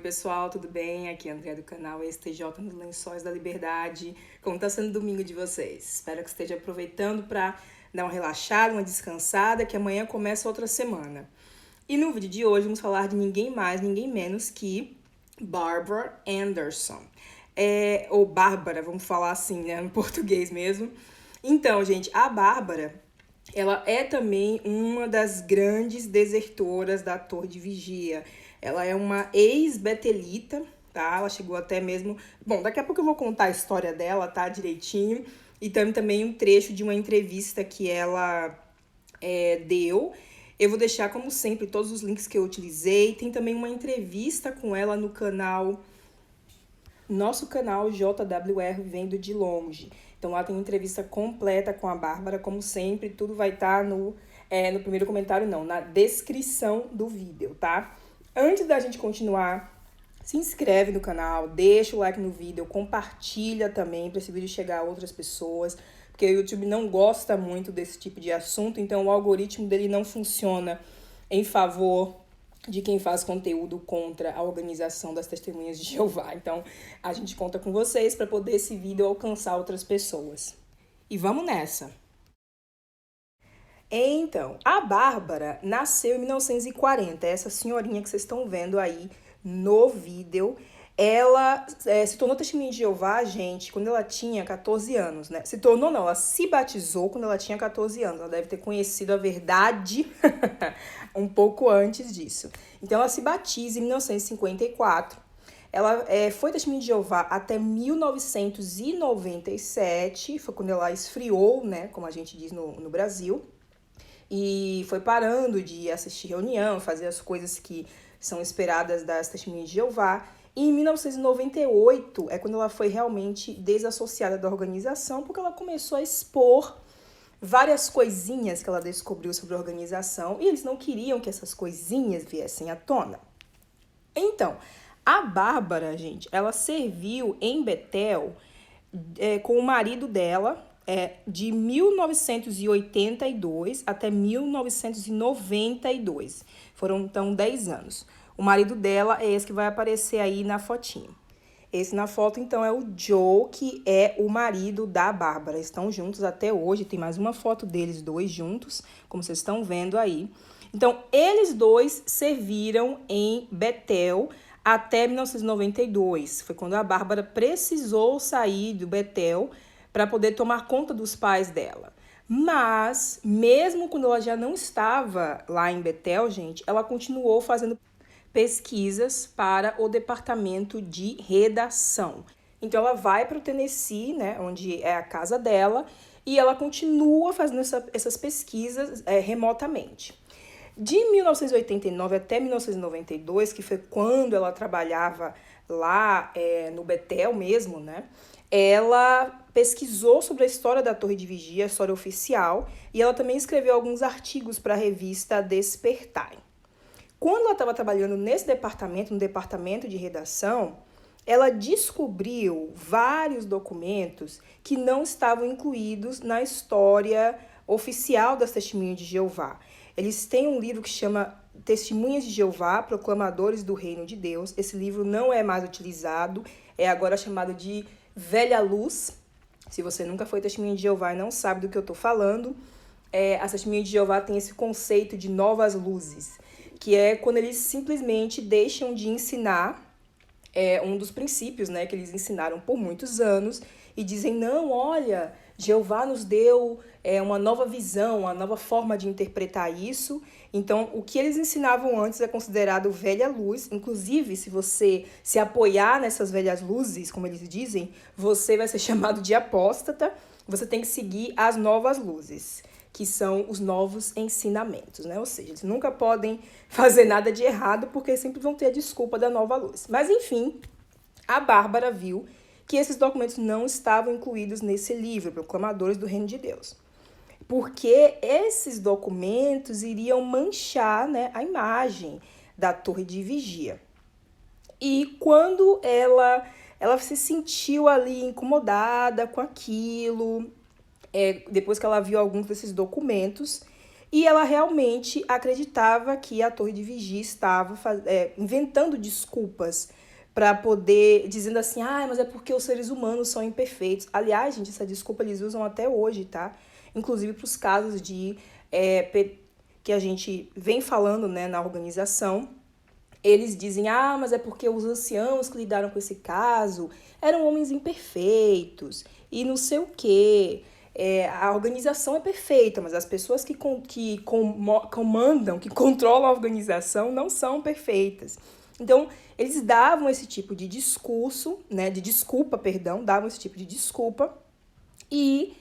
pessoal, tudo bem? Aqui é a Andrea do canal STJ nos Lençóis da Liberdade. Como tá sendo o domingo de vocês? Espero que esteja aproveitando para dar uma relaxada, uma descansada, que amanhã começa outra semana. E no vídeo de hoje vamos falar de ninguém mais, ninguém menos que Barbara Anderson. Ou Bárbara, vamos falar assim, né, no português mesmo. Então, gente, a Bárbara, ela é também uma das grandes desertoras da Torre de Vigia. Ela é uma ex-betelita, tá? Ela chegou até mesmo... Bom, daqui a pouco eu vou contar a história dela, tá? Direitinho. E também um trecho de uma entrevista que ela deu. Eu vou deixar, como sempre, todos os links que eu utilizei. Tem também uma entrevista com ela no canal... Nosso canal JWR Vendo de Longe. Então lá tem uma entrevista completa com a Bárbara, como sempre, tudo vai estar no primeiro comentário, não, na descrição do vídeo, tá? Antes da gente continuar, se inscreve no canal, deixa o like no vídeo, compartilha também para esse vídeo chegar a outras pessoas, porque o YouTube não gosta muito desse tipo de assunto, então o algoritmo dele não funciona em favor de quem faz conteúdo contra a organização das Testemunhas de Jeová. Então, a gente conta com vocês para poder esse vídeo alcançar outras pessoas. E vamos nessa! Então, a Bárbara nasceu em 1940, essa senhorinha que vocês estão vendo aí no vídeo. Ela se tornou testemunha de Jeová, gente, quando ela tinha 14 anos, né? Se tornou não, ela se batizou quando ela tinha 14 anos. Ela deve ter conhecido a verdade um pouco antes disso. Então, ela se batiza em 1954. Ela foi testemunha de Jeová até 1997, foi quando ela esfriou, né, como a gente diz no Brasil. E foi parando de assistir reunião, fazer as coisas que são esperadas das testemunhas de Jeová. E em 1998 é quando ela foi realmente desassociada da organização, porque ela começou a expor várias coisinhas que ela descobriu sobre a organização e eles não queriam que essas coisinhas viessem à tona. Então, a Bárbara, gente, ela serviu em Betel com o marido dela, de 1982 até 1992. Foram, então, 10 anos. O marido dela é esse que vai aparecer aí na fotinho. Esse na foto, então, é o Joe, que é o marido da Bárbara. Estão juntos até hoje. Tem mais uma foto deles dois juntos, como vocês estão vendo aí. Então, eles dois serviram em Betel até 1992. Foi quando a Bárbara precisou sair do Betel para poder tomar conta dos pais dela. Mas, mesmo quando ela já não estava lá em Betel, gente, ela continuou fazendo pesquisas para o departamento de redação. Então, ela vai para o Tennessee, né, onde é a casa dela, e ela continua fazendo essas pesquisas remotamente. De 1989 até 1992, que foi quando ela trabalhava lá no Betel mesmo, né? Ela pesquisou sobre a história da Torre de Vigia, a história oficial, e ela também escreveu alguns artigos para a revista Despertar. Quando ela estava trabalhando nesse departamento, no departamento de redação, ela descobriu vários documentos que não estavam incluídos na história oficial das Testemunhas de Jeová. Eles têm um livro que chama Testemunhas de Jeová, Proclamadores do Reino de Deus. Esse livro não é mais utilizado, é agora chamado de Velha Luz. Se você nunca foi testemunha de Jeová e não sabe do que eu estou falando, as testemunhas de Jeová têm esse conceito de novas luzes, que é quando eles simplesmente deixam de ensinar um dos princípios, né, que eles ensinaram por muitos anos e dizem, não, olha, Jeová nos deu uma nova visão, uma nova forma de interpretar isso. Então, o que eles ensinavam antes é considerado velha luz. Inclusive, se você se apoiar nessas velhas luzes, como eles dizem, você vai ser chamado de apóstata. Você tem que seguir as novas luzes, que são os novos ensinamentos, né? Ou seja, eles nunca podem fazer nada de errado porque sempre vão ter a desculpa da nova luz. Mas, enfim, a Bárbara viu que esses documentos não estavam incluídos nesse livro, Proclamadores do Reino de Deus. Porque esses documentos iriam manchar, né, a imagem da Torre de Vigia. E quando ela se sentiu ali incomodada com aquilo, depois que ela viu alguns desses documentos, E ela realmente acreditava que a Torre de Vigia estava inventando desculpas para poder, dizendo assim, mas é porque os seres humanos são imperfeitos. Aliás, gente, essa desculpa eles usam até hoje, tá? Inclusive para os casos de que a gente vem falando, né, na organização. Eles dizem, mas é porque os anciãos que lidaram com esse caso eram homens imperfeitos e não sei o quê. A organização é perfeita, mas as pessoas que comandam, que controlam a organização não são perfeitas. Então, eles davam esse tipo de discurso, né, davam esse tipo de desculpa, e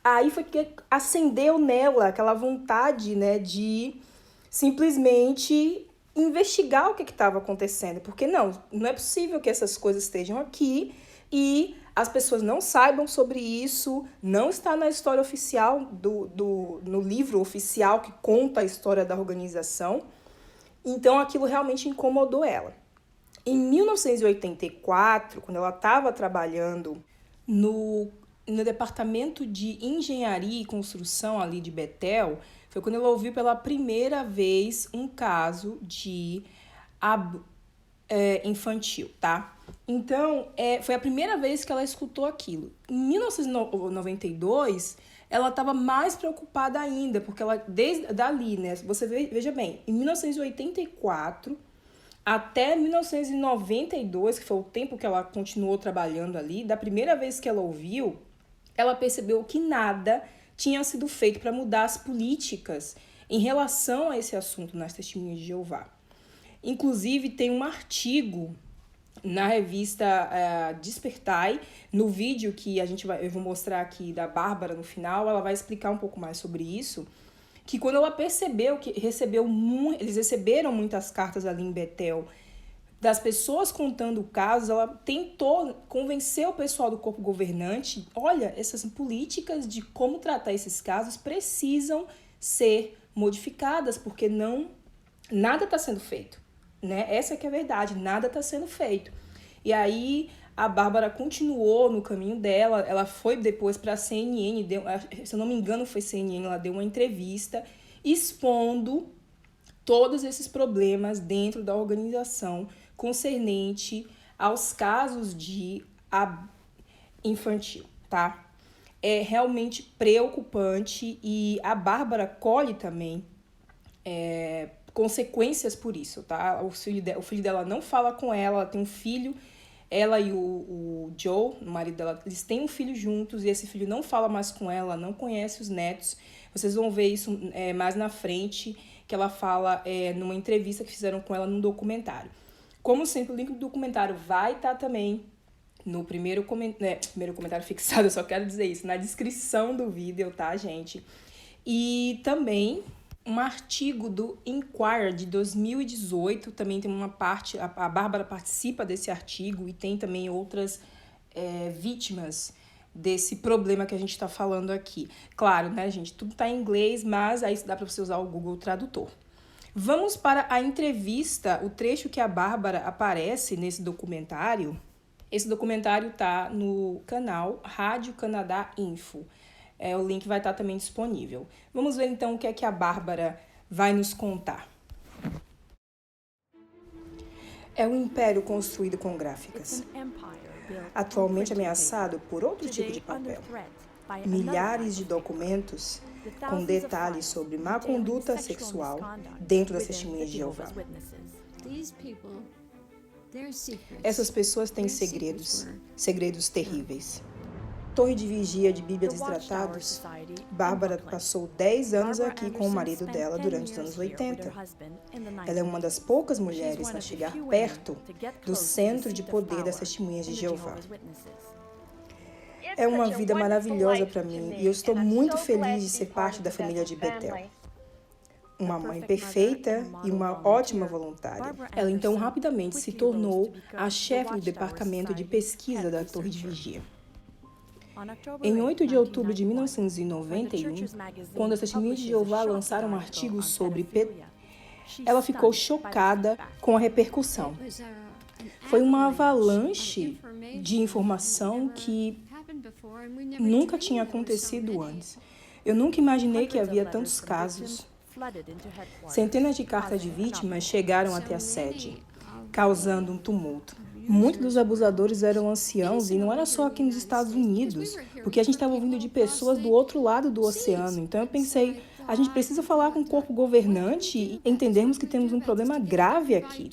aí foi que acendeu nela aquela vontade, né, de simplesmente investigar o que estava acontecendo, porque não é possível que essas coisas estejam aqui e as pessoas não saibam sobre isso, não está na história oficial, no livro oficial que conta a história da organização. Então, aquilo realmente incomodou ela. Em 1984, quando ela estava trabalhando no departamento de engenharia e construção ali de Betel, foi quando ela ouviu pela primeira vez um caso de infantil, tá? Então, foi a primeira vez que ela escutou aquilo. Em 1992, ela estava mais preocupada ainda, porque ela, desde dali, né? Você veja bem, em 1984 até 1992, que foi o tempo que ela continuou trabalhando ali, da primeira vez que ela ouviu, ela percebeu que nada tinha sido feito para mudar as políticas em relação a esse assunto nas Testemunhas de Jeová. Inclusive, tem um artigo na revista Despertai, no vídeo que eu vou mostrar aqui da Bárbara no final, ela vai explicar um pouco mais sobre isso, que quando ela percebeu que eles receberam muitas cartas ali em Betel, das pessoas contando casos, ela tentou convencer o pessoal do corpo governante, olha, essas políticas de como tratar esses casos precisam ser modificadas, porque nada está sendo feito, né? Essa que é a verdade, nada está sendo feito. E aí a Bárbara continuou no caminho dela, ela foi depois para a CNN, se eu não me engano foi CNN, ela deu uma entrevista expondo todos esses problemas dentro da organização concernente aos casos de infantil, tá? É realmente preocupante e a Bárbara colhe também consequências por isso, tá? O filho dela não fala com ela tem um filho, ela e o Joe, o marido dela, eles têm um filho juntos e esse filho não fala mais com ela, não conhece os netos. Vocês vão ver isso mais na frente, que ela fala numa entrevista que fizeram com ela num documentário. Como sempre, o link do documentário vai estar também no primeiro comentário fixado, eu só quero dizer isso, na descrição do vídeo, tá, gente? E também um artigo do Inquirer de 2018, também tem uma parte, a Bárbara participa desse artigo e tem também outras vítimas desse problema que a gente está falando aqui. Claro, né, gente, tudo está em inglês, mas aí dá para você usar o Google Tradutor. Vamos para a entrevista, o trecho que a Bárbara aparece nesse documentário. Esse documentário está no canal Rádio Canadá Info. O link vai estar também disponível. Vamos ver então o que é que a Bárbara vai nos contar. É um império construído com gráficas, atualmente ameaçado por outro tipo de papel. Milhares de documentos com detalhes sobre má conduta sexual dentro das Testemunhas de Jeová. Essas pessoas têm segredos terríveis. Torre de vigia de Bíblia Destratados, Bárbara passou 10 anos aqui com o marido dela durante os anos 80. Ela é uma das poucas mulheres a chegar perto do centro de poder das Testemunhas de Jeová. É uma vida maravilhosa para mim e eu estou muito feliz de ser parte da família de Betel. Uma mãe perfeita e uma ótima voluntária. Ela então rapidamente se tornou a chefe do departamento de pesquisa da Torre de Vigia. Em 8 de outubro de 1991, quando as Testemunhas de Jeová lançaram um artigo sobre ela ficou chocada com a repercussão. Foi uma avalanche de informação que nunca tinha acontecido antes. Eu nunca imaginei que havia tantos casos. Centenas de cartas de vítimas chegaram até a sede, causando um tumulto. Muitos dos abusadores eram anciãos e não era só aqui nos Estados Unidos, porque a gente estava ouvindo de pessoas do outro lado do oceano. Então eu pensei, a gente precisa falar com o corpo governante e entendermos que temos um problema grave aqui.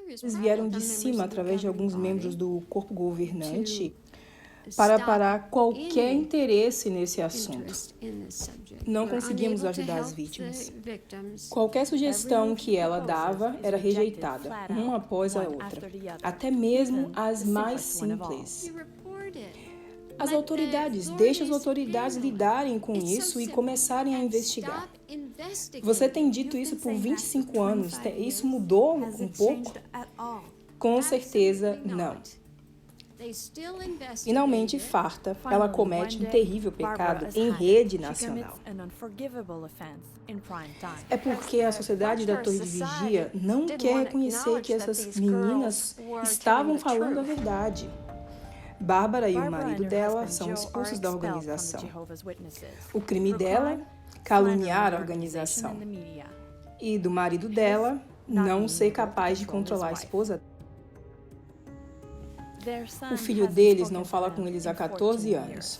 Eles vieram de cima através de alguns membros do corpo governante para parar qualquer interesse nesse assunto. Não conseguimos ajudar as vítimas. Qualquer sugestão que ela dava era rejeitada, uma após a outra, até mesmo as mais simples. Deixe as autoridades lidarem com isso e começarem a investigar. Você tem dito isso por 25 anos, isso mudou um pouco? Com certeza não. Finalmente, farta, ela comete um terrível pecado em rede nacional. É porque a sociedade da Torre de Vigia não quer reconhecer que essas meninas estavam falando a verdade. Bárbara e o marido dela são expulsos da organização. O crime dela, caluniar a organização. E do marido dela, não ser capaz de controlar a esposa. O filho deles não fala com eles há 14 anos.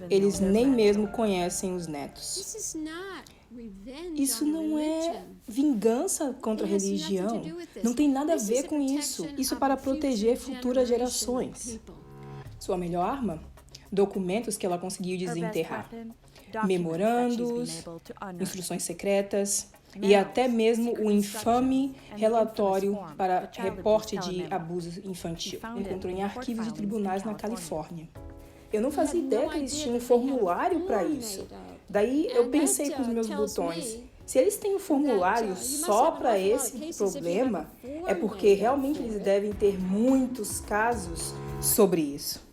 Eles nem mesmo conhecem os netos. Isso não é vingança contra a religião. Não tem nada a ver com isso. Isso é para proteger futuras gerações. Sua melhor arma? Documentos que ela conseguiu desenterrar. Memorandos, instruções secretas e até mesmo o infame relatório para reporte de abuso infantil. Encontrou em arquivos de tribunais na Califórnia. Eu não fazia ideia que eles tinham um formulário para isso. Daí eu pensei com os meus botões, se eles têm um formulário só para esse problema, é porque realmente eles devem ter muitos casos sobre isso.